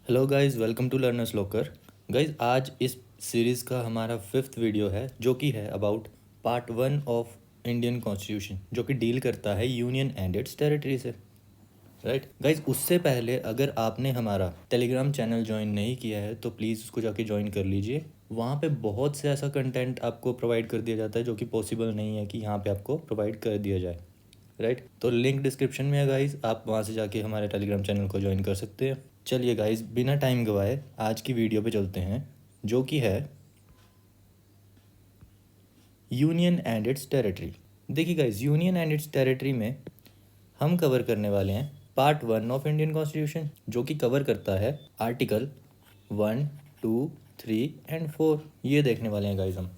Hello guys, welcome to learners locker. Guys, आज इस series का हमारा 5th वीडियो है जो कि है about part 1 of Indian constitution, जो कि डील करता है यूनियन एंड इट्स टेरिटरी से। राइट गाइस, उससे पहले अगर आपने हमारा टेलीग्राम चैनल ज्वाइन नहीं किया है तो प्लीज़ उसको जाके ज्वाइन कर लीजिए। वहाँ पे बहुत से ऐसा कंटेंट आपको प्रोवाइड कर दिया जाता है जो कि पॉसिबल नहीं है कि यहाँ पे आपको प्रोवाइड कर दिया जाए। राइट, तो लिंक डिस्क्रिप्शन में है गाइस, आप वहाँ से जाके हमारे टेलीग्राम चैनल को ज्वाइन कर सकते हैं। चलिए गाइस, बिना टाइम गवाए आज की वीडियो पे चलते हैं, जो कि है यूनियन एंड इट्स टेरिटरी। देखिए guys, union and its territory में हम कवर करने वाले हैं पार्ट 1 ऑफ इंडियन कॉन्स्टिट्यूशन, जो कि कवर करता है आर्टिकल 1, 2, 3 एंड 4। ये देखने वाले हैं गाइस हम।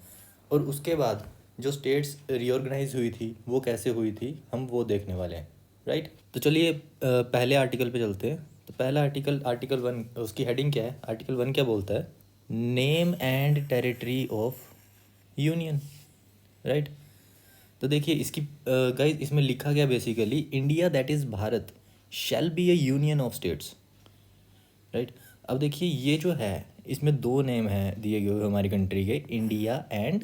और उसके बाद जो स्टेट्स रीऑर्गेनाइज हुई थी वो कैसे हुई थी, हम वो देखने वाले हैं। राइट, तो चलिए पहले आर्टिकल पे चलते हैं। तो पहला आर्टिकल 1, उसकी हेडिंग क्या है? आर्टिकल 1 क्या बोलता है? Name and territory of union. Right, तो देखिए इसकी गाइस, इसमें लिखा गया basically, India that is Bharat shall be A union of states. Right, अब देखिए ये जो है, इसमें दो नेम हैं दिए गए हुए हमारी कंट्री के, इंडिया एंड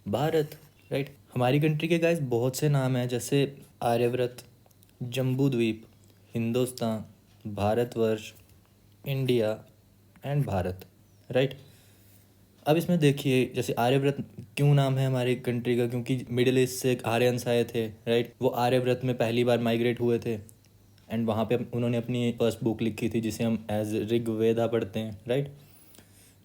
भारत। राइट, हमारी कंट्री के गाइस बहुत से नाम हैं, जैसे आर्यव्रत, जम्बू द्वीप, Hindustan, Bharatvarsh, India and Bharat. Right, अब इसमें देखिए, जैसे आर्यव्रत क्यों नाम है हमारी कंट्री का? क्योंकि मिडिल ईस्ट से आर्यंस आए थे। राइट, वो आर्यव्रत में पहली बार माइग्रेट हुए थे एंड वहाँ पे उन्होंने अपनी फर्स्ट बुक लिखी थी जिसे हम एज ऋग्वेदा पढ़ते हैं। राइट,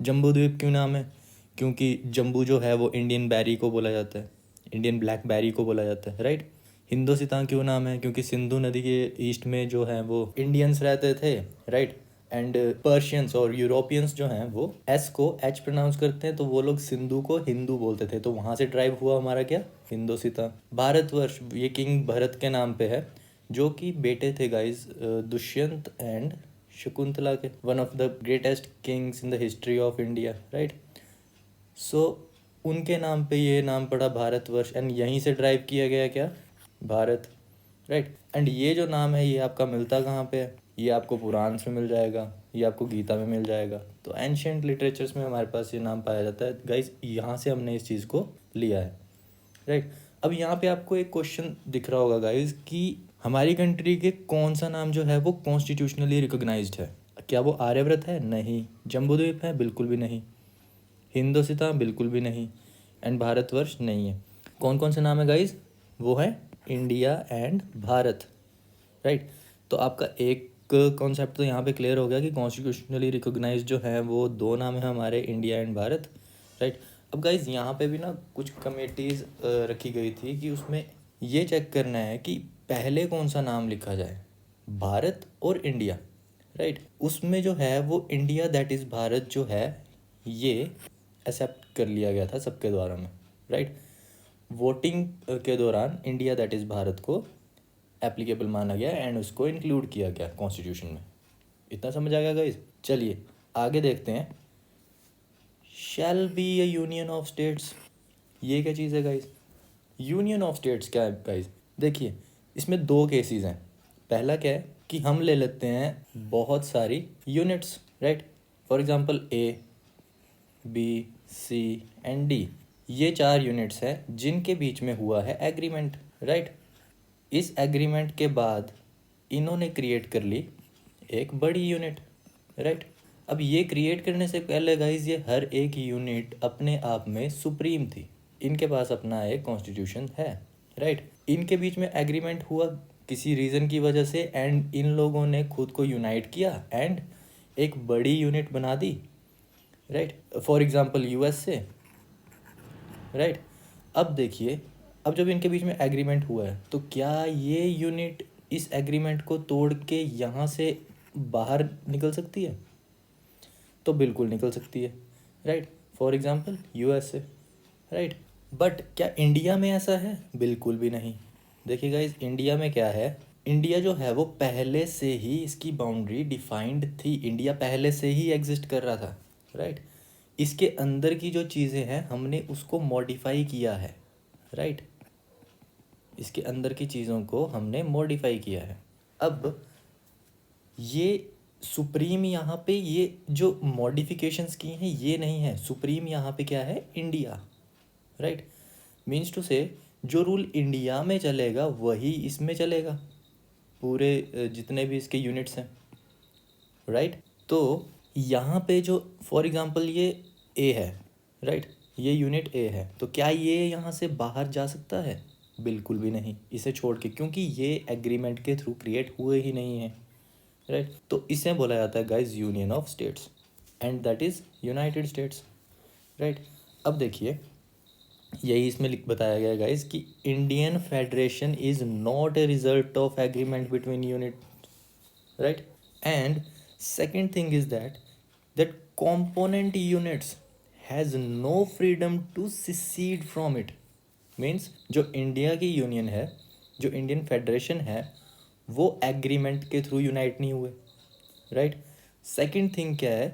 जम्बू द्वीप क्यों नाम है? क्योंकि जम्बू जो है वो इंडियन बैरी को बोला जाता है, इंडियन ब्लैक बैरी को बोला जाता है। राइट, हिंदुस्तान क्यों नाम है? क्योंकि सिंधु नदी के ईस्ट में जो है वो इंडियंस रहते थे। राइट, एंड पर्शियंस और यूरोपियंस जो हैं वो एस को एच प्रोनाउंस करते हैं, तो वो लोग सिंधु को हिंदू बोलते थे, तो वहाँ से ड्राइव हुआ हमारा क्या, हिंदुस्तान। भारतवर्ष ये किंग भरत के नाम पे है, जो कि बेटे थे गाइस दुष्यंत एंड शकुंतला के, one of the greatest kings in the history of India. Right, so उनके नाम पे ये नाम पड़ा भारतवर्ष, एंड यहीं से ड्राइव किया गया क्या, भारत। राइट, एंड ये जो नाम है ये आपका मिलता कहाँ पे है? ये आपको पुराण में मिल जाएगा, ये आपको गीता में मिल जाएगा। तो एंशियंट लिटरेचर्स में हमारे पास ये नाम पाया जाता है गाइस, यहाँ से हमने इस चीज़ को लिया है। राइट, अब यहाँ पे आपको एक क्वेश्चन दिख रहा होगा गाइस कि हमारी कंट्री के कौन सा नाम जो है वो कॉन्स्टिट्यूशनली रिकॉग्नाइज्ड है? क्या वो आर्यव्रत है? नहीं। जम्बूद्वीप है? बिल्कुल भी नहीं। हिंदुस्तान? बिल्कुल भी नहीं। एंड भारतवर्ष नहीं है। कौन कौन से नाम है गाइस? वो है इंडिया एंड भारत। राइट, तो आपका एक कॉन्सेप्ट तो यहाँ पे क्लियर हो गया कि कॉन्स्टिट्यूशनली रिकॉग्नाइज जो है वो दो नाम है हमारे, इंडिया एंड भारत। राइट, अब गाइज यहाँ पे भी ना कुछ कमेटीज़ रखी गई थी कि उसमें ये चेक करना है कि पहले कौन सा नाम लिखा जाए, भारत और इंडिया। राइट, उसमें जो है वो इंडिया दैट इज़ भारत जो है ये एक्सेप्ट कर लिया गया था सबके द्वारा में। राइट, वोटिंग के दौरान इंडिया दैट इज़ भारत को एप्लीकेबल माना गया एंड उसको इंक्लूड किया गया कॉन्स्टिट्यूशन में। इतना समझ आ गया गाइज? चलिए आगे देखते हैं। Shall be A union of states, ये क्या चीज़ है गाइज? यूनियन ऑफ स्टेट्स क्या है गाइज? देखिए, इसमें दो केसेस हैं। पहला क्या है कि हम ले लेते हैं बहुत सारी units. Right, for example A, B, C and D, ये चार यूनिट्स हैं जिनके बीच में हुआ है एग्रीमेंट। राइट, इस एग्रीमेंट के बाद इन्होंने क्रिएट कर ली एक बड़ी यूनिट। राइट, अब ये क्रिएट करने से पहले गाइज ये हर एक यूनिट अपने आप में सुप्रीम थी, इनके पास अपना एक कॉन्स्टिट्यूशन है। राइट, इनके बीच में एग्रीमेंट हुआ किसी रीज़न की वजह से एंड इन लोगों ने खुद को यूनाइट किया एंड एक बड़ी यूनिट बना दी। राइट, फॉर एग्जांपल यूएस से। राइट, अब देखिए, अब जब इनके बीच में एग्रीमेंट हुआ है तो क्या ये यूनिट इस एग्रीमेंट को तोड़ के यहाँ से बाहर निकल सकती है? तो बिल्कुल निकल सकती है। Right, for example USA. Right, but क्या इंडिया में ऐसा है? बिल्कुल भी नहीं। देखिए गाइज, इंडिया में क्या है, इंडिया जो है वो पहले से ही इसकी बाउंड्री डिफाइंड थी, इंडिया पहले से ही एग्जिस्ट कर रहा था। राइट, इसके अंदर की जो चीज़ें हैं हमने उसको मॉडिफाई किया है। राइट, इसके अंदर की चीज़ों को हमने मॉडिफाई किया है। अब ये सुप्रीम यहाँ पे ये जो मॉडिफिकेशंस की हैं ये नहीं है, सुप्रीम यहाँ पे क्या है, इंडिया, राइट। मीन्स टू से जो रूल इंडिया में चलेगा वही इसमें चलेगा, पूरे जितने भी इसके यूनिट्स हैं, राइट। तो यहाँ पे जो फॉर एग्जांपल ये ए है, राइट, ये यूनिट ए है, तो क्या ये यहाँ से बाहर जा सकता है? बिल्कुल भी नहीं, इसे छोड़ के, क्योंकि ये एग्रीमेंट के थ्रू क्रिएट हुए ही नहीं है, राइट। तो इसे बोला जाता है guys union of states, and that is United states, right. अब देखिए यही इसमें लिख बताया गया गाइज कि Indian federation is not a result of agreement between unit, right. And second thing is that component units has no freedom to secede from it, means जो India की यूनियन है, जो इंडियन फेडरेशन है, वो agreement के through unite नहीं हुए, right. Second thing क्या है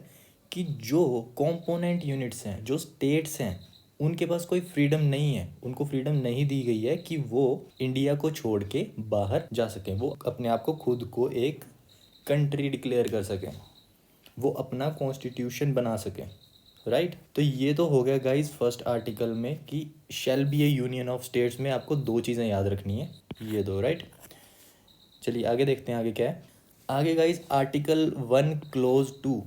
कि जो कंपोनेंट यूनिट्स हैं, जो स्टेट्स हैं, उनके पास कोई फ्रीडम नहीं है, उनको फ्रीडम नहीं दी गई है कि वो इंडिया को छोड़ के बाहर जा सकें, वो अपने आप को खुद को एक कंट्री डिक्लेयर कर सकें, वो अपना कॉन्स्टिट्यूशन बना सकें, राइट। तो ये तो हो गया गाइज फर्स्ट आर्टिकल में कि shall be A union of states में आपको दो चीज़ें याद रखनी है, ये दो, राइट। चलिए आगे देखते हैं, आगे क्या है। आगे गाइज आर्टिकल 1 क्लोज 2,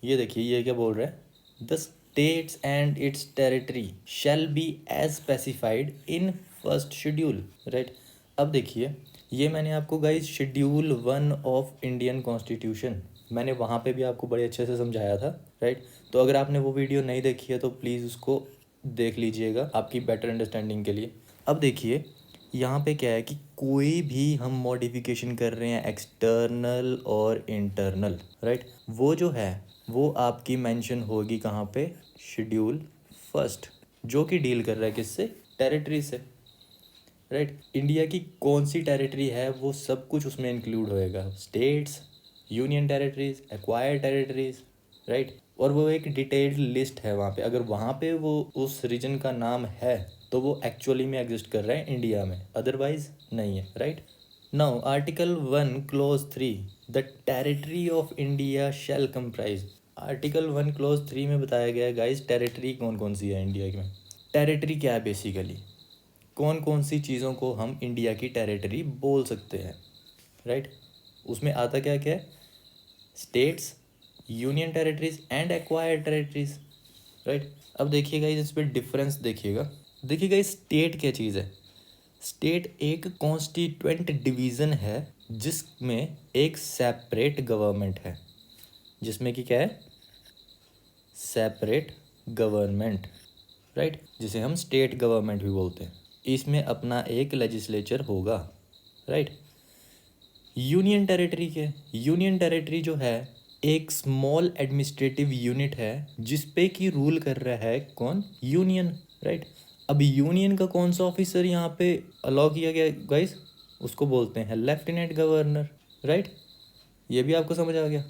ये देखिए ये क्या बोल रहा है, the states and its territory shall be as specified in first schedule, right. अब देखिए ये मैंने आपको guys schedule 1 of Indian constitution, मैंने वहाँ पे भी आपको बड़े अच्छे से समझाया था, राइट। तो अगर आपने वो वीडियो नहीं देखी है तो प्लीज़ उसको देख लीजिएगा आपकी बेटर अंडरस्टैंडिंग के लिए। अब देखिए यहाँ पे क्या है कि कोई भी हम मॉडिफिकेशन कर रहे हैं एक्सटर्नल और इंटरनल, राइट, वो जो है वो आपकी मेंशन होगी कहाँ पे, शेड्यूल फर्स्ट, जो कि डील कर रहा है किससे, टेरिटरी से, राइट। इंडिया की कौन सी टेरिटरी है वो सब कुछ उसमें इंक्लूड होएगा, states, union territories, acquired territories, right. और वो एक डिटेल्ड लिस्ट है वहाँ पे, अगर वहाँ पे वो उस रीजन का नाम है तो वो एक्चुअली में एग्जिस्ट कर रहा है इंडिया में, अदरवाइज नहीं है, right. Now article 1 close 3, the territory of India shall comprise, article 1 close 3 में बताया गया है गाइज टेरिटरी कौन कौन सी है इंडिया में। टेरिटरी क्या है बेसिकली, कौन कौन सी चीज़ों को हम इंडिया की टेरिटरी बोल सकते हैं, राइट। उसमें आता क्या क्या है, states, union territories and acquired territories, right. अब देखिएगा इस पर डिफरेंस देखिएगा स्टेट क्या चीज़ है, स्टेट एक कॉन्स्टिट्यूएंट डिवीज़न है जिसमें एक सेपरेट गवर्नमेंट है, जिसमें कि क्या है, सेपरेट गवर्नमेंट, राइट, जिसे हम स्टेट गवर्नमेंट भी बोलते हैं। इसमें अपना एक लेजिस्लेचर होगा, राइट। यूनियन टेरिटरी के, यूनियन टेरिटरी जो है एक स्मॉल एडमिनिस्ट्रेटिव यूनिट है जिस पे कि रूल कर रहा है कौन, यूनियन, राइट। अब यूनियन का कौन सा ऑफिसर यहाँ पे अलाउ किया गया गाइस, उसको बोलते हैं लेफ्टिनेंट गवर्नर, राइट। ये भी आपको समझ आ गया।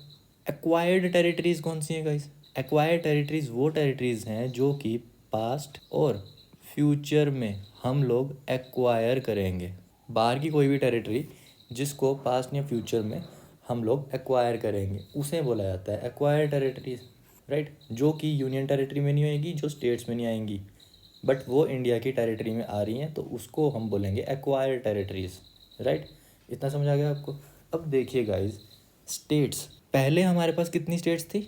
एक्वायर्ड टेरिटरीज कौन सी हैं गाइस, एक्वायर्ड टेरिटरीज वो टेरिटरीज हैं जो कि पास्ट और फ्यूचर में हम लोग एक्वायर करेंगे, बाहर की कोई भी टेरिटरी जिसको पास्ट या फ्यूचर में हम लोग एक्वायर करेंगे उसे बोला जाता है एक्वायर टेरिटरीज, राइट। जो कि यूनियन टेरिटरी में नहीं आएगी, जो स्टेट्स में नहीं आएंगी, बट वो इंडिया की टेरिटरी में आ रही हैं तो उसको हम बोलेंगे एक्वायर टेरिटरीज, राइट। इतना समझ आ गया आपको। अब देखिए गाइज स्टेट्स, पहले हमारे पास कितनी स्टेट्स थी,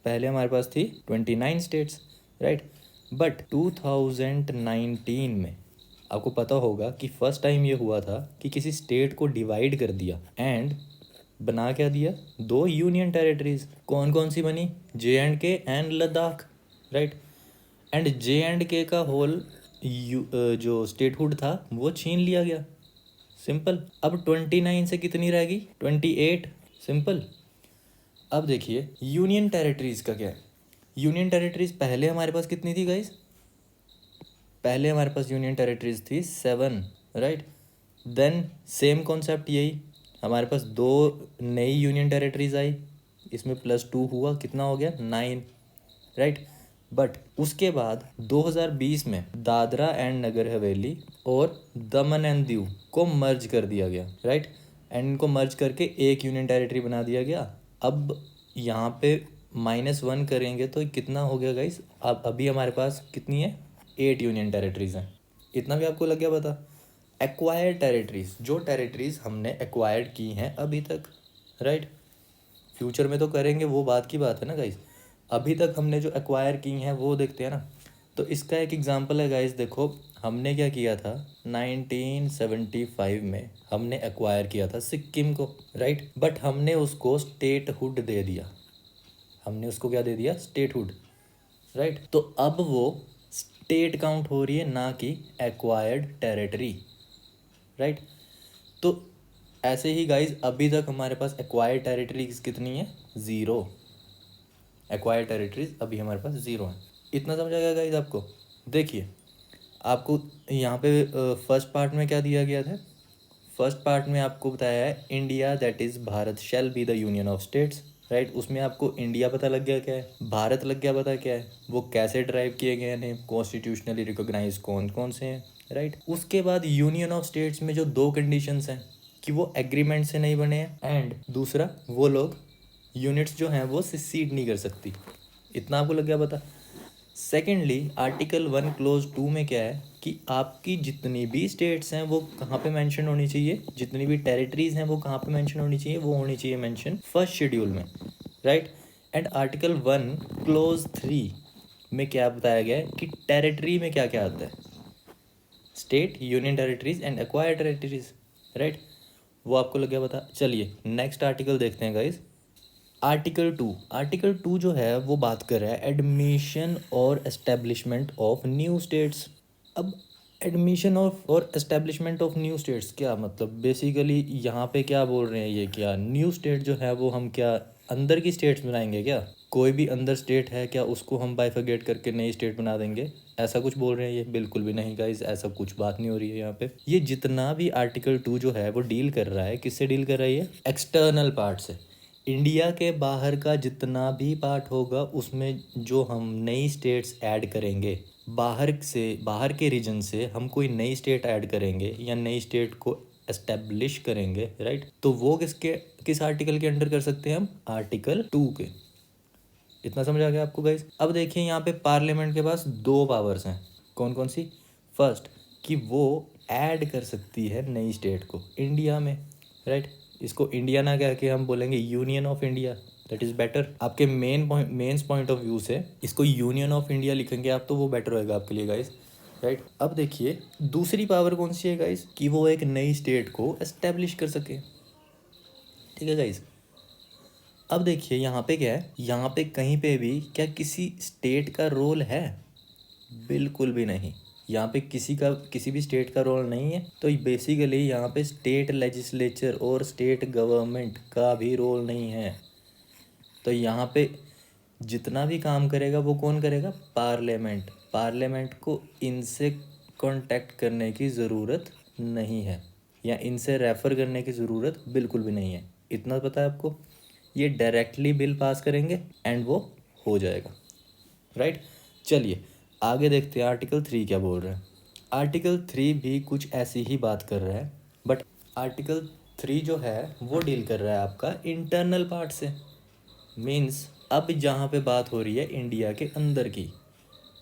पहले हमारे पास थी 29 स्टेट्स, राइट। बट 2019 में आपको पता होगा कि फर्स्ट टाइम ये हुआ था कि किसी स्टेट को डिवाइड कर दिया एंड बना क्या दिया, दो यूनियन टेरिटरीज, कौन कौन सी बनी, JNK and Ladakh, right. And JNK का होल जो स्टेटहुड था वो छीन लिया गया, सिंपल। अब 29 से कितनी रहेगी, 28, सिंपल। अब देखिए यूनियन टेरिटरीज का क्या है, यूनियन टेरिटरीज पहले हमारे पास कितनी थी गाइज, पहले हमारे पास यूनियन टेरिटरीज थी 7, राइट। देन सेम कॉन्सेप्ट यही, हमारे पास दो नई यूनियन टेरिटरीज आई, इसमें +2 हुआ, कितना हो गया 9, राइट। बट उसके बाद 2020 में दादरा एंड नगर हवेली और दमन एंड दीव को मर्ज कर दिया गया, राइट। एंड इनको मर्ज करके एक यूनियन टेरिटरी बना दिया गया। अब यहाँ पे -1 करेंगे तो कितना हो गया गाइस? अब अभी हमारे पास कितनी है? 8 यूनियन टेरिटरीज हैं। इतना भी आपको लग गया पता? एक्वायर्ड टेरिटरीज, जो टेरिटरीज हमने एक्वायर्ड की हैं अभी तक, राइट? फ्यूचर में तो करेंगे, वो बात की बात है ना गाइस। अभी तक हमने जो एक्वायर की हैं वो देखते हैं ना। तो इसका एक एग्जांपल है गाइस, देखो हमने क्या किया था 1975 में, हमने एक्वायर किया था सिक्किम को, राइट? बट हमने उसको स्टेटहुड दे दिया। हमने उसको क्या दे दिया? Statehood, right? तो अब वो स्टेट काउंट हो रही है, ना कि एक्वायर्ड टेरिटरी, राइट? तो ऐसे ही गाइज अभी तक हमारे पास एक्वायर्ड टेरिटरीज कितनी है? 0। एक्वायर्ड टेरिटरीज अभी हमारे पास 0 है। इतना समझ आ गया गाइज आपको? देखिए आपको यहाँ पे फर्स्ट पार्ट में क्या दिया गया था? फर्स्ट पार्ट में आपको बताया है India that is Bharat shall be the union of states, right? उसमें आपको इंडिया पता लग गया क्या है, भारत लग गया पता क्या है, वो कैसे ड्राइव किए गए हैं, कॉन्स्टिट्यूशनली रिकॉग्नाइज कौन कौन से हैं, राइट? उसके बाद यूनियन ऑफ स्टेट्स में जो 2 कंडीशंस हैं कि वो एग्रीमेंट से नहीं बने हैं, एंड दूसरा वो लोग यूनिट्स जो हैं वो सिसीड नहीं कर सकती। इतना आपको लग गया पता? सेकेंडली आर्टिकल 1 क्लोज 2 में क्या है कि आपकी जितनी भी स्टेट्स हैं वो कहाँ पे मेंशन होनी चाहिए, जितनी भी टेरिटरीज हैं वो कहाँ पे मेंशन होनी चाहिए, वो होनी चाहिए मेंशन फर्स्ट शेड्यूल में, राइट? एंड आर्टिकल 1 क्लोज 3 में क्या बताया गया है कि टेरिटरी में क्या क्या आता है? State, union territories and acquired territories, right? वो आपको लग गया पता? चलिए नेक्स्ट आर्टिकल देखते हैं गाइज। आर्टिकल 2 जो है वो बात कर रहा है एडमिशन और एस्टेब्लिशमेंट ऑफ न्यू स्टेट्स। अब एडमिशन ऑफ और एस्टेब्लिशमेंट ऑफ न्यू स्टेट्स क्या मतलब? बेसिकली यहाँ पे क्या बोल रहे हैं ये, क्या न्यू स्टेट जो है वो हम क्या अंदर की स्टेट्स बनाएंगे क्या? कोई भी अंदर स्टेट है क्या, उसको हम बाइफरगेट करके नई स्टेट बना देंगे, ऐसा कुछ बोल रहे हैं ये? बिल्कुल भी नहीं गाइज, ऐसा कुछ बात नहीं हो रही है यहाँ पे। ये जितना भी आर्टिकल 2 जो है वो डील कर रहा है, किससे डील कर रही है? एक्सटर्नल पार्ट से। इंडिया के बाहर का जितना भी पार्ट होगा उसमें जो हम नई स्टेट्स ऐड करेंगे, बाहर के रीजन से हम कोई नई स्टेट ऐड करेंगे या नई स्टेट को एस्टेब्लिश करेंगे, राइट? तो वो किस आर्टिकल के अंडर कर सकते हैं हम? आर्टिकल 2 के। इतना समझ आ गया आपको गाइज? अब देखिए यहाँ पे पार्लियामेंट के पास 2 पावर्स हैं। कौन कौन सी? फर्स्ट कि वो ऐड कर सकती है नई स्टेट को इंडिया में, राइट? इसको इंडिया ना कह के हम बोलेंगे union of India, that is better. आपके मेंस पॉइंट ऑफ व्यू से इसको यूनियन ऑफ इंडिया लिखेंगे आप तो वो बेटर होएगा आपके लिए गाइस, राइट? अब देखिए दूसरी पावर कौन सी है गाइस? कि वो एक नई स्टेट को एस्टेब्लिश कर सके, ठीक है गाइस? अब देखिए यहाँ पे क्या है, यहाँ पे कहीं पे भी क्या किसी स्टेट का रोल है? बिल्कुल भी नहीं। यहाँ पे किसी भी स्टेट का रोल नहीं है। तो बेसिकली यहाँ पे स्टेट लेजिस्लेचर और स्टेट गवर्नमेंट का भी रोल नहीं है। तो यहाँ पे जितना भी काम करेगा वो कौन करेगा? पार्लियामेंट। पार्लियामेंट को इनसे कांटेक्ट करने की ज़रूरत नहीं है या इनसे रेफ़र करने की ज़रूरत बिल्कुल भी नहीं है। इतना पता है आपको? ये डायरेक्टली बिल पास करेंगे एंड वो हो जाएगा, राइट? चलिए आगे देखते हैं आर्टिकल 3 क्या बोल रहा है। आर्टिकल 3 भी कुछ ऐसी ही बात कर रहा है, बट आर्टिकल 3 जो है वो डील कर रहा है आपका इंटरनल पार्ट से। मीन्स अब जहाँ पे बात हो रही है इंडिया के अंदर की,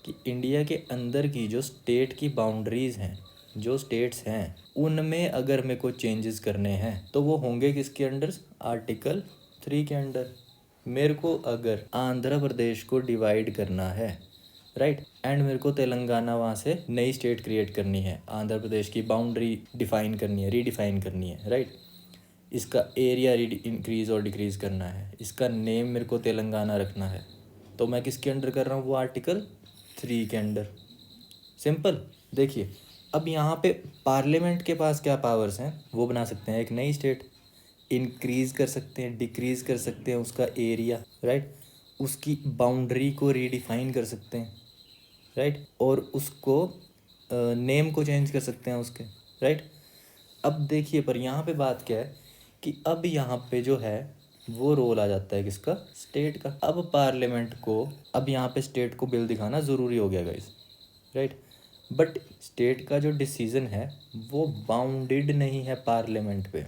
कि इंडिया के अंदर की जो स्टेट की बाउंड्रीज़ हैं, जो स्टेट्स हैं, उनमें अगर मेरे को चेंजेस करने हैं तो वो होंगे किसके अंडर? आर्टिकल 3 के अंडर। मेरे को अगर आंध्र प्रदेश को डिवाइड करना है, राइट, एंड मेरे को तेलंगाना वहाँ से नई स्टेट क्रिएट करनी है, आंध्र प्रदेश की बाउंड्री डिफाइन करनी है, रीडिफाइन करनी है, राइट, इसका एरिया इंक्रीज़ और डिक्रीज़ करना है, इसका नेम मेरे को तेलंगाना रखना है, तो मैं किसके अंडर कर रहा हूँ? वो आर्टिकल 3 के अंडर। सिंपल। देखिए अब यहाँ पे पार्लियामेंट के पास क्या पावर्स हैं? वो बना सकते हैं एक नई स्टेट, इंक्रीज़ कर सकते हैं, डिक्रीज़ कर सकते हैं उसका एरिया, राइट, उसकी बाउंड्री को रीडिफाइन कर सकते हैं, राइट, और उसको नेम को चेंज कर सकते हैं उसके, राइट। अब देखिए पर यहाँ पे बात क्या है कि अब यहाँ पे जो है वो रोल आ जाता है किसका? स्टेट का। अब पार्लियामेंट को, अब यहाँ पे स्टेट को बिल दिखाना ज़रूरी हो गया गाइस, राइट, बट स्टेट का जो डिसीज़न है वो बाउंडेड नहीं है पार्लियामेंट पे,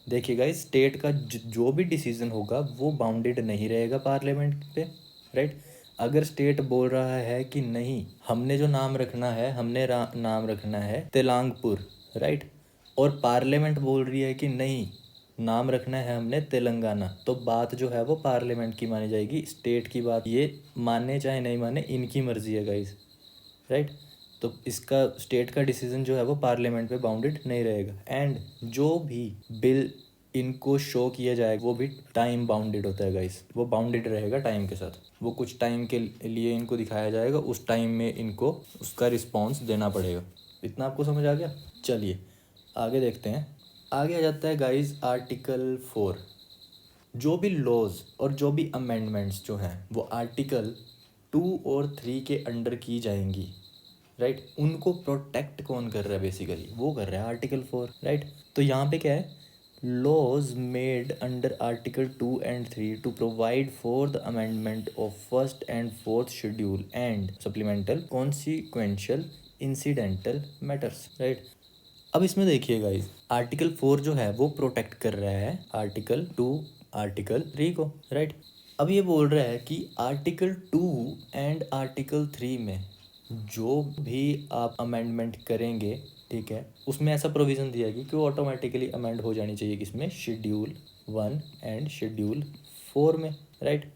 देखिए गाइस, स्टेट का जो भी डिसीजन होगा वो बाउंडेड नहीं रहेगा पार्लियामेंट पे, राइट। अगर स्टेट बोल रहा है कि नहीं, हमने जो नाम रखना है, हमने नाम रखना है तेलांगपुर, राइट, और पार्लियामेंट बोल रही है कि नहीं, नाम रखना है हमने तेलंगाना, तो बात जो है वो पार्लियामेंट की मानी जाएगी। स्टेट की बात ये माने चाहे नहीं माने, इनकी मर्जी है गाइस, राइट। तो इसका स्टेट का डिसीजन जो है वो पार्लियामेंट पे बाउंडेड नहीं रहेगा। एंड जो भी बिल इनको शो किया जाएगा वो भी टाइम बाउंडेड होता है गाइस, वो बाउंडेड रहेगा टाइम के साथ। वो कुछ टाइम के लिए इनको दिखाया जाएगा, उस टाइम में इनको उसका रिस्पॉन्स देना पड़ेगा। इतना आपको समझ आ गया? चलिए आगे देखते हैं। आगे आ जाता है गाइस आर्टिकल 4। जो भी लॉज और जो भी अमेंडमेंट्स जो हैं वो आर्टिकल 2 और 3 के अंडर की जाएंगी, राइट। उनको प्रोटेक्ट कौन कर रहा है? बेसिकली वो कर रहा है आर्टिकल 4, राइट। तो यहाँ पे क्या है, laws made under article 2 and 3 to provide for the amendment of first and fourth schedule and supplemental consequential incidental matters, right. अब इसमें देखिए गाइस, आर्टिकल 4 जो है वो प्रोटेक्ट कर रहा है आर्टिकल 2, आर्टिकल 3 को, राइट। अब ये बोल रहा है कि आर्टिकल 2 एंड आर्टिकल 3 में जो भी आप अमेंडमेंट करेंगे, ठीक है, उसमें ऐसा प्रोविज़न दिया है कि वो ऑटोमेटिकली अमेंड हो जानी चाहिए, किसमें? शेड्यूल 1 एंड शेड्यूल 4 में, राइट।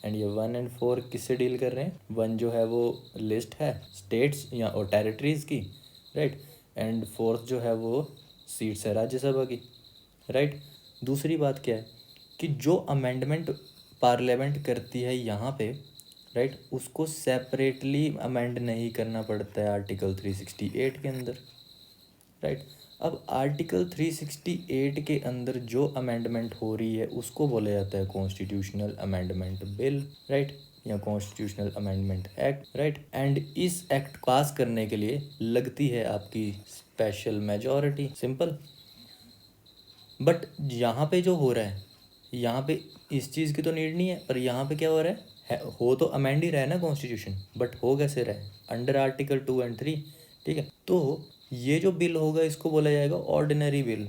एंड ये 1 एंड 4 किससे डील कर रहे हैं? 1 जो है वो लिस्ट है स्टेट्स या और टेरिटरीज़ की, राइट। एंड फोर्थ जो है वो सीट्स है राज्यसभा की, राइट। दूसरी बात क्या है कि जो अमेंडमेंट पार्लियामेंट करती है यहाँ पे, राइट, उसको सेपरेटली अमेंड नहीं करना पड़ता है आर्टिकल 368 के अंदर, राइट। अब आर्टिकल 368 के अंदर जो अमेंडमेंट हो रही है उसको बोला जाता है कॉन्स्टिट्यूशनल अमेंडमेंट बिल, राइट, या constitutional amendment act, right. And इस एक्ट पास करने के लिए लगती है आपकी स्पेशल मेजॉरिटी, सिंपल। बट यहाँ पे जो हो रहा है, यहाँ पे इस चीज़ की तो नीड नहीं है, पर यहाँ पे क्या हो रहा है हो तो अमेंड ही रहा है ना कॉन्स्टिट्यूशन, बट हो कैसे रहा है? अंडर आर्टिकल 2 एंड 3, ठीक है। तो ये जो बिल होगा इसको बोला जाएगा ordinary bill.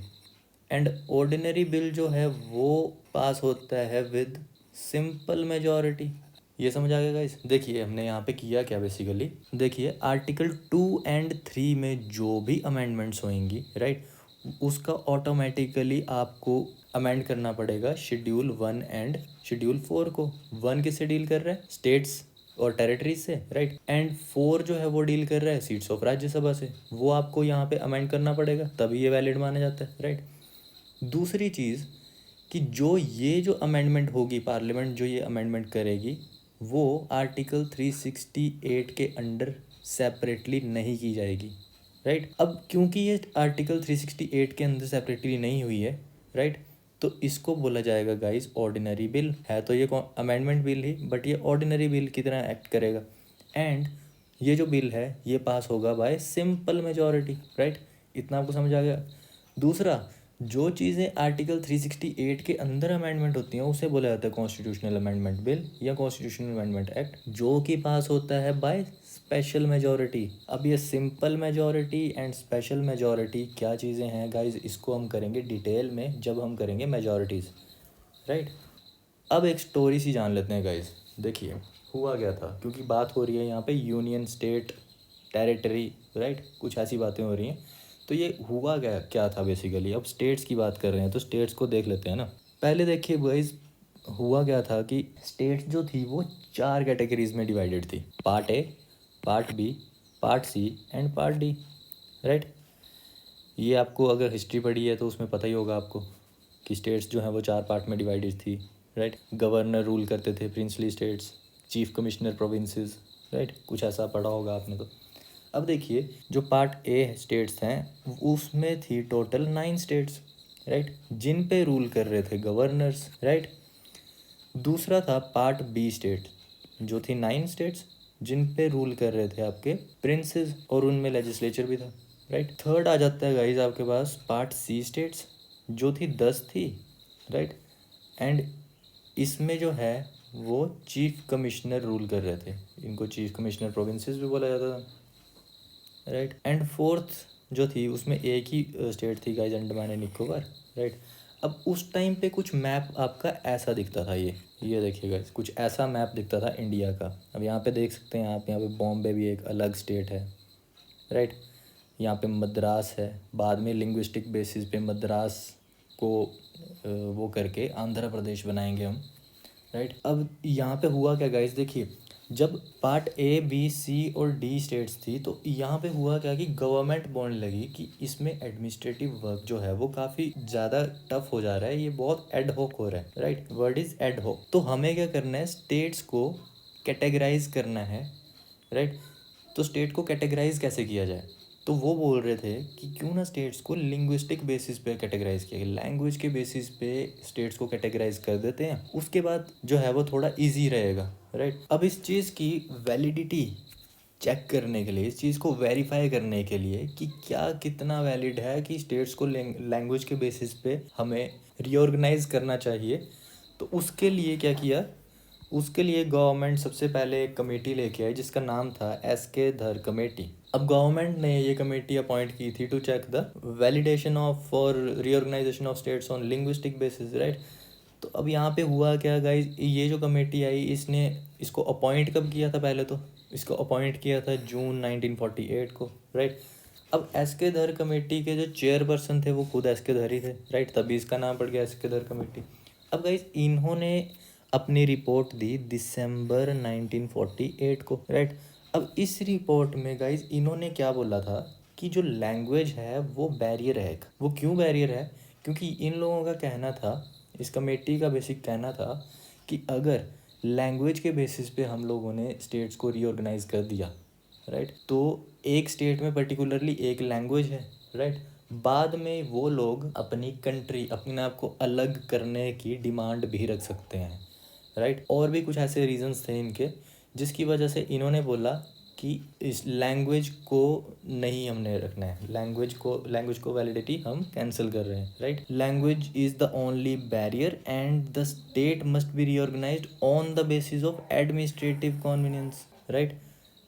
And ordinary bill जो है वो पास होता है विद सिंपल मेजॉरिटी। ये समझ आ गया गाइस? देखिए हमने यहाँ पे किया क्या बेसिकली, देखिए आर्टिकल 2 एंड 3 में जो भी अमेंडमेंट्स होंगी, राइट, उसका ऑटोमेटिकली आपको अमेंड करना पड़ेगा शेड्यूल 1 एंड शेड्यूल 4 को। 1 किससे डील कर रहा है? स्टेट्स और टेरिटरीज से, राइट। एंड 4 जो है वो डील कर रहा है सीट्स ऑफ राज्यसभा से। वो आपको यहाँ पे अमेंड करना पड़ेगा, तभी ये वैलिड माना जाता है, राइट। दूसरी चीज़ कि जो ये जो अमेंडमेंट होगी, पार्लियामेंट जो ये अमेंडमेंट करेगी, वो आर्टिकल 368 के अंडर सेपरेटली नहीं की जाएगी, राइट। अब क्योंकि ये आर्टिकल 368 के अंदर सेपरेटली नहीं हुई है, राइट, तो इसको बोला जाएगा गाइस ऑर्डिनरी बिल। है तो ये अमेंडमेंट बिल ही, बट ये ऑर्डिनरी बिल की तरह एक्ट करेगा। एंड ये जो बिल है ये पास होगा बाय सिंपल मेजॉरिटी, राइट। इतना आपको समझ आ गया? दूसरा, जो चीज़ें आर्टिकल 368 के अंदर अमेंडमेंट होती हैं उसे बोला जाता है कॉन्स्टिट्यूशनल अमेंडमेंट बिल या कॉन्स्टिट्यूशनल अमेंडमेंट एक्ट, जो कि पास होता है बाय स्पेशल मेजॉरिटी। अब ये simple majority and special majority क्या चीज़ें हैं गाइज, इसको हम करेंगे डिटेल में जब हम करेंगे मेजॉरिटीज़, राइट। अब एक स्टोरी सी जान लेते हैं गाइज। देखिए हुआ क्या था, क्योंकि बात हो रही है यहाँ पे यूनियन, स्टेट, टेरिटरी, राइट, कुछ ऐसी बातें हो रही हैं। तो ये हुआ क्या क्या था बेसिकली? अब स्टेट्स की बात कर रहे हैं तो स्टेट्स को देख लेते हैं ना। पहले देखिए गाइज, हुआ क्या था कि स्टेट्स जो थी वो 4 कैटेगरीज में डिवाइडेड थी। Part A, part B, part C and part D, right. ये आपको अगर हिस्ट्री पढ़ी है तो उसमें पता ही होगा आपको कि स्टेट्स जो हैं वो 4 पार्ट में डिवाइडेड थी, राइट। गवर्नर रूल करते थे, princely states, chief commissioner provinces, right, कुछ ऐसा पढ़ा होगा आपने तो। अब देखिए जो पार्ट ए स्टेट्स हैं उसमें थी टोटल 9 स्टेट्स, राइट, जिन पे रूल कर रहे थे गवर्नर्स, राइट। दूसरा था पार्ट बी स्टेट, जो थी 9 स्टेट्स जिन पे रूल कर रहे थे आपके प्रिंसेस, और उनमें लेजिस्लेचर भी था, राइट। थर्ड आ जाता है गाइज आपके पास पार्ट सी स्टेट्स, जो थी 10 थी, राइट। एंड इसमें जो है वो चीफ कमिश्नर रूल कर रहे थे, इनको चीफ कमिश्नर प्रोविंसेस भी बोला जाता था, राइट। एंड फोर्थ जो थी उसमें एक ही स्टेट थी guys, Andaman and Nicobar, right. अब उस टाइम पे कुछ मैप आपका ऐसा दिखता था, ये देखिए गाइस, कुछ ऐसा मैप दिखता था इंडिया का। अब यहाँ पे देख सकते हैं आप, यहाँ पे बॉम्बे भी एक अलग स्टेट है, राइट। यहाँ पे मद्रास है, बाद में लिंग्विस्टिक बेसिस पे मद्रास को वो करके आंध्र प्रदेश बनाएंगे हम, राइट। अब यहाँ पे हुआ क्या गाइस, देखिए, जब पार्ट ए बी सी और डी स्टेट्स थी तो यहाँ पे हुआ क्या कि गवर्नमेंट बोलने लगी कि इसमें एडमिनिस्ट्रेटिव वर्क जो है वो काफ़ी ज़्यादा टफ हो जा रहा है, ये बहुत एड हॉक हो रहा है, right. Word is ad hoc. तो हमें क्या करना है, स्टेट्स को कैटेगराइज करना है, राइट। तो स्टेट को कैटेगराइज कैसे किया जाए, तो वो बोल रहे थे कि क्यों ना स्टेट्स को लिंग्विस्टिक बेसिस पे कैटेगराइज किया गया, लैंग्वेज के बेसिस पे स्टेट्स को कैटेगराइज कर देते हैं, उसके बाद जो है वो थोड़ा इजी रहेगा, राइट। अब इस चीज़ की वैलिडिटी चेक करने के लिए, इस चीज़ को वेरीफाई करने के लिए कि क्या कितना वैलिड है कि स्टेट्स को लैंग्वेज के बेसिस पे हमें रीऑर्गेनाइज करना चाहिए, तो उसके लिए क्या किया, उसके लिए गवर्नमेंट सबसे पहले एक कमेटी लेके आई जिसका नाम था एस.के. धर कमेटी। अब गवर्नमेंट ने ये कमेटी अपॉइंट की थी to check the validation of for reorganisation of states on linguistic basis, right. तो अब यहाँ पे हुआ क्या गाइज, ये जो कमेटी आई इसने इसको अपॉइंट कब किया था, पहले तो इसको अपॉइंट किया था जून 1948 को, राइट। अब एस.के. धर कमेटी के जो चेयरपर्सन थे वो खुद एस.के. धर ही थे, राइट, तभी इसका नाम पड़ गया एस.के. धर कमेटी। अब गाइज इन्होंने अपनी रिपोर्ट दी दिसंबर 1948 को, राइट। अब इस रिपोर्ट में गाइज इन्होंने क्या बोला था कि जो लैंग्वेज है वो बैरियर है। वो क्यों बैरियर है, क्योंकि इन लोगों का कहना था, इस कमेटी का बेसिक कहना था कि अगर लैंग्वेज के बेसिस पे हम लोगों ने स्टेट्स को रीऑर्गेनाइज कर दिया, राइट, तो एक स्टेट में पर्टिकुलरली एक लैंग्वेज है, राइट, बाद में वो लोग अपनी कंट्री, अपने आप को अलग करने की डिमांड भी रख सकते हैं, राइट। और भी कुछ ऐसे रीजंस थे इनके जिसकी वजह से इन्होंने बोला कि इस लैंग्वेज को नहीं हमने रखना है, लैंग्वेज को वैलिडिटी हम कैंसिल कर रहे हैं, right. Language is the only barrier and the state must be reorganised on the basis of administrative convenience, right.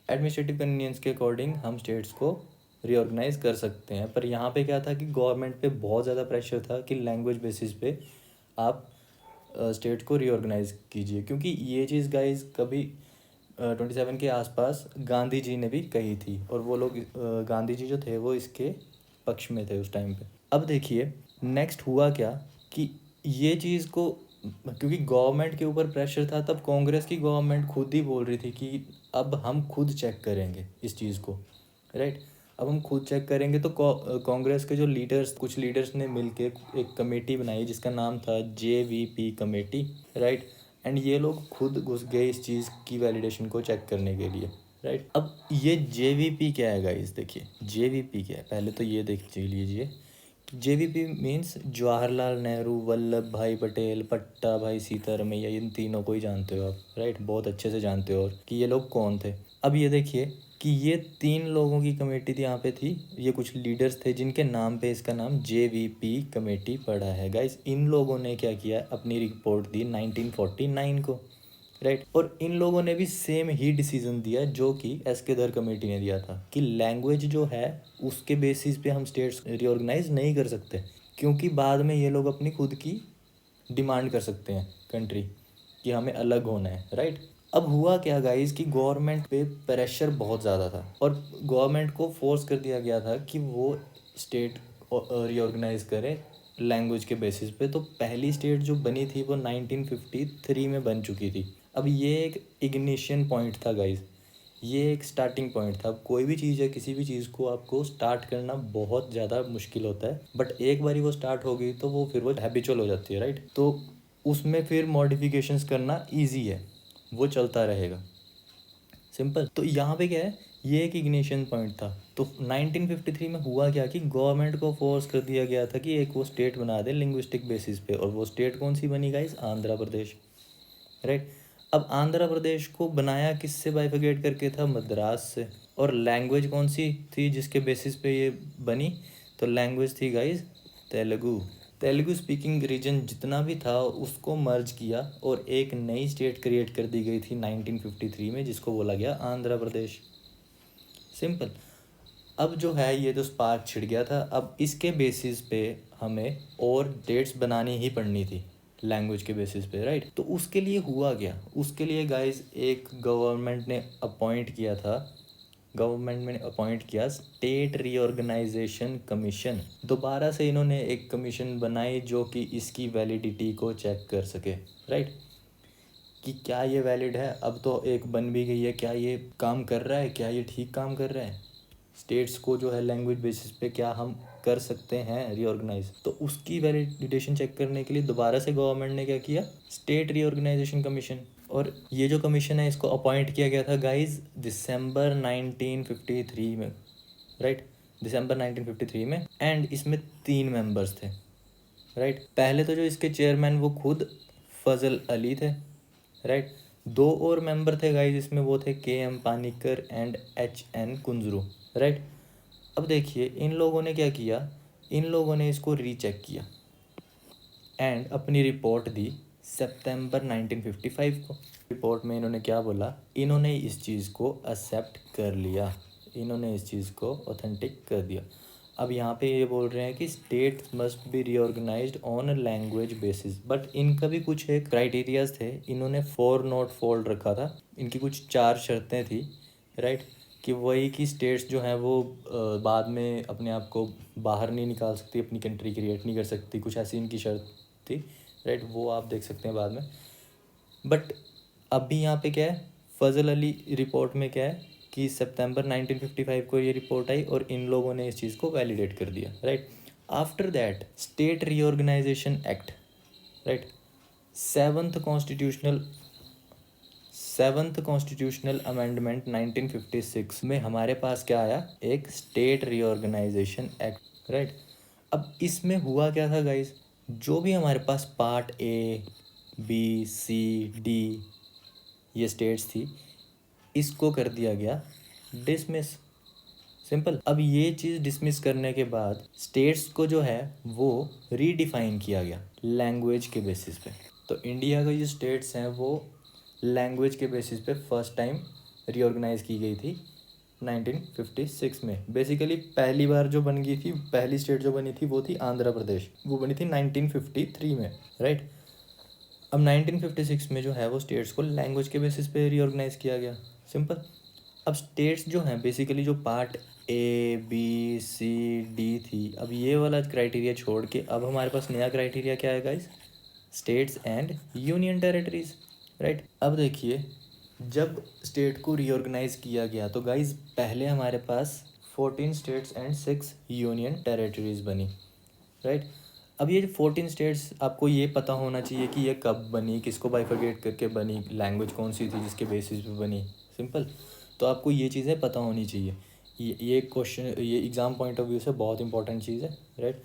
Administrative convenience के अकॉर्डिंग हम स्टेट्स को रीऑर्गेनाइज कर सकते हैं। पर यहाँ पे क्या था कि गवर्नमेंट पे बहुत ज़्यादा प्रेशर था कि लैंग्वेज बेसिस पे आप स्टेट को रीऑर्गेनाइज कीजिए, क्योंकि ये चीज़ गाइज कभी 27 के आसपास गांधी जी ने भी कही थी, और वो लोग गांधी जी जो थे वो इसके पक्ष में थे उस टाइम पे। अब देखिए नेक्स्ट हुआ क्या कि ये चीज़ को, क्योंकि गवर्नमेंट के ऊपर प्रेशर था, तब कांग्रेस की गवर्नमेंट खुद ही बोल रही थी कि अब हम खुद चेक करेंगे इस चीज़ को, राइट। अब हम खुद चेक करेंगे, तो कांग्रेस के जो लीडर्स, कुछ लीडर्स ने मिलके एक कमेटी बनाई जिसका नाम था JVP कमेटी, राइट। एंड ये लोग खुद घुस गए इस चीज़ की वैलिडेशन को चेक करने के लिए, राइट। अब ये JVP क्या है गाइस, देखिए JVP क्या है, पहले तो ये देख लीजिए। JVP मीन्स जवाहरलाल नेहरू, वल्लभ भाई पटेल, पट्टा भाई सीतारमैया, इन तीनों को ही जानते हो आप, राइट, बहुत अच्छे से जानते हो, और कि ये लोग कौन थे। अब ये देखिए कि ये 3 लोगों की कमेटी थी, यहाँ पे थी, ये कुछ लीडर्स थे जिनके नाम पे इसका नाम JVP कमेटी पड़ा है गाइस। इन लोगों ने क्या किया, अपनी रिपोर्ट दी 1949 को, राइट। और इन लोगों ने भी सेम ही डिसीजन दिया जो कि एस.के. धर कमेटी ने दिया था कि लैंग्वेज जो है उसके बेसिस पे हम स्टेट्स रिऑर्गेनाइज नहीं कर सकते, क्योंकि बाद में ये लोग अपनी खुद की डिमांड कर सकते हैं कंट्री कि हमें अलग होना है, राइट। अब हुआ क्या गाइस कि गवर्नमेंट पे प्रेशर बहुत ज़्यादा था, और गवर्नमेंट को फोर्स कर दिया गया था कि वो स्टेट रीऑर्गेनाइज करे लैंग्वेज के बेसिस पे। तो पहली स्टेट जो बनी थी वो 1953 में बन चुकी थी। अब ये एक इग्निशन पॉइंट था गाइस, ये एक स्टार्टिंग पॉइंट था। कोई भी चीज़ है, किसी भी चीज़ को आपको स्टार्ट करना बहुत ज़्यादा मुश्किल होता है, बट एक बारी वो स्टार्ट हो गई तो वो फिर वो हैबिचुअल हो जाती है, राइट। तो उसमें फिर मॉडिफिकेशंस करना ईजी है, वो चलता रहेगा, सिंपल। तो यहाँ पे क्या है, ये एक इग्निशन पॉइंट था। तो 1953 में हुआ क्या कि गवर्नमेंट को फोर्स कर दिया गया था कि एक वो स्टेट बना दे लिंग्विस्टिक बेसिस पे, और वो स्टेट कौन सी बनी गाइस, आंध्र प्रदेश, राइट। अब आंध्र प्रदेश को बनाया किससे बाइफरकेट करके था, मद्रास से। और लैंग्वेज कौन सी थी जिसके बेसिस पे ये बनी, तो लैंग्वेज थी guys Telugu. Telugu speaking region जितना भी था उसको मर्ज किया और एक नई स्टेट क्रिएट कर दी गई थी 1953 में, जिसको बोला गया आंध्र प्रदेश, सिंपल। अब जो है ये तो स्पार्क छिड़ गया था, अब इसके बेसिस पे हमें और डेट्स बनानी ही पड़नी थी लैंग्वेज के बेसिस पे, राइट। तो उसके लिए हुआ क्या, उसके लिए गाइस एक गवर्नमेंट ने अपॉइंट किया स्टेट रीऑर्गेनाइजेशन कमीशन। दोबारा से इन्होंने एक कमीशन बनाई जो कि इसकी वैलिडिटी को चेक कर सके, राइट, कि क्या ये वैलिड है। अब तो एक बन भी गई है, क्या ये काम कर रहा है, क्या ये ठीक काम कर रहा है, स्टेट्स को जो है लैंग्वेज बेसिस पे क्या हम कर सकते हैं रीऑर्गेनाइज। तो उसकी वैलिडेशन चेक करने के लिए दोबारा से गवर्नमेंट ने क्या किया, स्टेट रीऑर्गेनाइजेशन कमीशन। और ये जो कमीशन है इसको अपॉइंट किया गया था गाइज दिसंबर 1953 में, राइट, दिसंबर 1953 में। एंड इसमें 3 मेंबर्स थे, राइट। पहले तो जो इसके चेयरमैन वो खुद फजल अली थे, राइट। 2 और मेंबर थे गाइज इसमें, वो थे KM Panikkar and HN Kunzru, right. अब देखिए इन लोगों ने क्या किया, इन लोगों ने इसको रीचेक किया एंड अपनी रिपोर्ट दी सितंबर 1955 को। रिपोर्ट में इन्होंने क्या बोला, इन्होंने इस चीज़ को एक्सेप्ट कर लिया, इन्होंने इस चीज़ को ऑथेंटिक कर दिया। अब यहाँ पे ये बोल रहे हैं कि state must be reorganised on a language basis, but इनका भी कुछ एक क्राइटेरियाज थे, इन्होंने 4 नॉट फोल्ड रखा था, इनकी कुछ 4 शर्तें थी, राइट, कि वही कि स्टेट्स जो हैं वो बाद में अपने आप को बाहर नहीं निकाल सकती, अपनी कंट्री क्रिएट नहीं कर सकती, कुछ ऐसी इनकी शर्त थी, राइट। वो आप देख सकते हैं बाद में। बट अभी यहाँ पे क्या है, फजल अली रिपोर्ट में क्या है कि सितंबर 1955 को ये रिपोर्ट आई और इन लोगों ने इस चीज़ को वैलिडेट कर दिया, right. After that state reorganisation act, right, seventh constitutional amendment 1956 में हमारे पास क्या आया, एक स्टेट रीऑर्गेनाइजेशन एक्ट, राइट। अब इसमें हुआ क्या था गाइस, जो भी हमारे पास part A, B, C, D ये स्टेट्स थी, इसको कर दिया गया डिसमिस, सिंपल। अब ये चीज़ डिसमिस करने के बाद स्टेट्स को जो है वो रीडिफाइन किया गया लैंग्वेज के बेसिस पे। तो इंडिया के जो स्टेट्स हैं वो लैंग्वेज के बेसिस पे फर्स्ट टाइम रीऑर्गेनाइज की गई थी 1956 में। बेसिकली पहली बार जो बन गई थी, पहली स्टेट जो बनी थी वो थी आंध्र प्रदेश, वो बनी थी 1953 में, राइट। अब 1956 में जो है वो स्टेट्स को लैंग्वेज के बेसिस पे रीऑर्गेनाइज किया गया, सिंपल। अब स्टेट्स जो हैं बेसिकली जो part A, B, C, D थी, अब ये वाला क्राइटेरिया छोड़ के अब हमारे पास नया क्राइटेरिया क्या है guys, states and union territories, right. अब देखिए जब स्टेट को रीऑर्गेनाइज किया गया तो गाइस पहले हमारे पास 14 स्टेट्स एंड 6 यूनियन टेरिटरीज बनी, राइट। अब ये 14 स्टेट्स आपको ये पता होना चाहिए कि ये कब बनी, किसको बाइफरकेट करके बनी, लैंग्वेज कौन सी थी जिसके बेसिस पे बनी, सिंपल। तो आपको ये चीज़ें पता होनी चाहिए, ये क्वेश्चन, ये एग्ज़ाम पॉइंट ऑफ व्यू से बहुत इंपॉर्टेंट चीज़ है, राइट।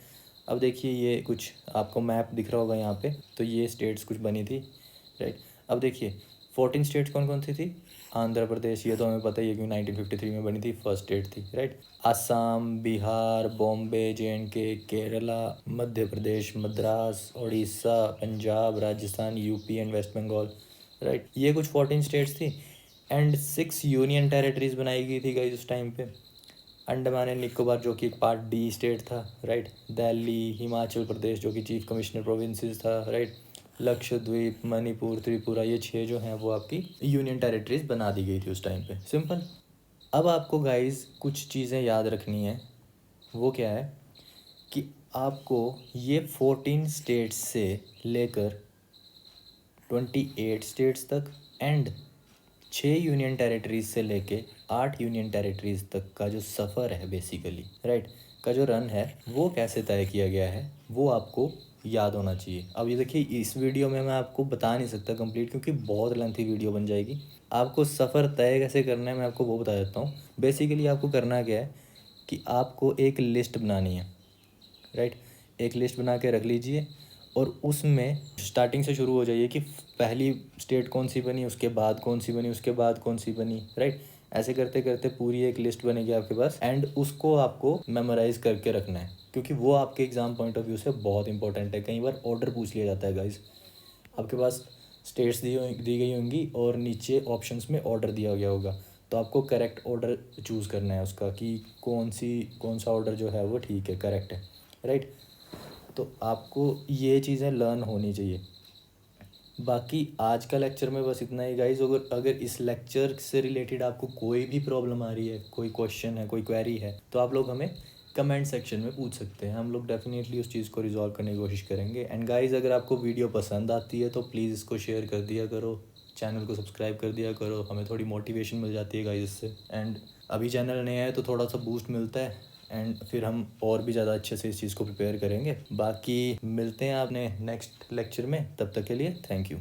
अब देखिए ये कुछ आपको मैप दिख रहा होगा यहाँ पे, तो ये स्टेट्स कुछ बनी थी, राइट। अब देखिए 14 स्टेट्स कौन कौन सी थी, आंध्र प्रदेश, ये तो हमें पता ही है क्योंकि 1953 में बनी थी, फर्स्ट स्टेट थी, right. Assam, Bihar, Bombay, JNK, Kerala, Madhya Pradesh, Madras, Orissa, Punjab, Rajasthan, UP and West Bengal, right. ये कुछ 14 स्टेट्स थी एंड 6 यूनियन टेरिटरीज बनाई गई थी गाइस उस टाइम पे। अंडमान एंड निकोबार जो कि एक पार्ट D स्टेट था, राइट। दिल्ली, हिमाचल प्रदेश जो कि चीफ कमिश्नर प्रोविंसेस था, राइट। लक्षद्वीप, मणिपुर, त्रिपुरा, ये 6 जो हैं वो आपकी यूनियन टेरिटरीज बना दी गई थी उस टाइम पे, सिंपल। अब आपको गाइस कुछ चीज़ें याद रखनी है, वो क्या है कि आपको ये 14 स्टेट्स से लेकर 28 स्टेट्स तक एंड 6 यूनियन टेरिटरीज से लेके 8 यूनियन टेरिटरीज तक का जो सफ़र है बेसिकली, राइट, का जो रन है वो कैसे तय किया गया है वो आपको याद होना चाहिए। अब ये देखिए इस वीडियो में मैं आपको बता नहीं सकता कंप्लीट क्योंकि बहुत लेंथी वीडियो बन जाएगी। आपको सफ़र तय कैसे करना है मैं आपको वो बता देता हूँ। बेसिकली आपको करना क्या है कि आपको एक लिस्ट बनानी है, राइट। एक लिस्ट बना के रख लीजिए और उसमें स्टार्टिंग से शुरू हो जाइए कि पहली स्टेट कौन सी बनी, उसके बाद कौन सी बनी, उसके बाद कौन सी बनी, राइट। ऐसे करते करते पूरी एक लिस्ट बनेगी आपके पास एंड उसको आपको मेमोराइज करके रखना है क्योंकि वो आपके एग्ज़ाम पॉइंट ऑफ व्यू से बहुत इंपॉर्टेंट है। कई बार ऑर्डर पूछ लिया जाता है गाइज, आपके पास स्टेट्स दी गई होंगी और नीचे ऑप्शंस में ऑर्डर दिया गया होगा, तो आपको करेक्ट ऑर्डर चूज़ करना है उसका कि कौन सा ऑर्डर जो है वो ठीक है, करेक्ट है, राइट। तो आपको ये चीज़ें लर्न होनी चाहिए। बाकी आज का लेक्चर में बस इतना ही गाइज। अगर अगर इस लेक्चर से रिलेटेड आपको कोई भी प्रॉब्लम आ रही है, कोई क्वेश्चन है, कोई क्वेरी है, तो आप लोग हमें कमेंट सेक्शन में पूछ सकते हैं। हम लोग डेफिनेटली उस चीज़ को रिजॉल्व करने की कोशिश करेंगे। एंड गाइज, अगर आपको वीडियो पसंद आती है तो प्लीज़ इसको शेयर कर दिया करो, चैनल को सब्सक्राइब कर दिया करो, हमें थोड़ी मोटिवेशन मिल जाती है गाइज इससे। एंड अभी चैनल नया है तो थोड़ा सा बूस्ट मिलता है, एंड फिर हम और भी ज़्यादा अच्छे से इस चीज़ को प्रिपेयर करेंगे। बाकी मिलते हैं आपने नेक्स्ट लेक्चर में, तब तक के लिए थैंक यू।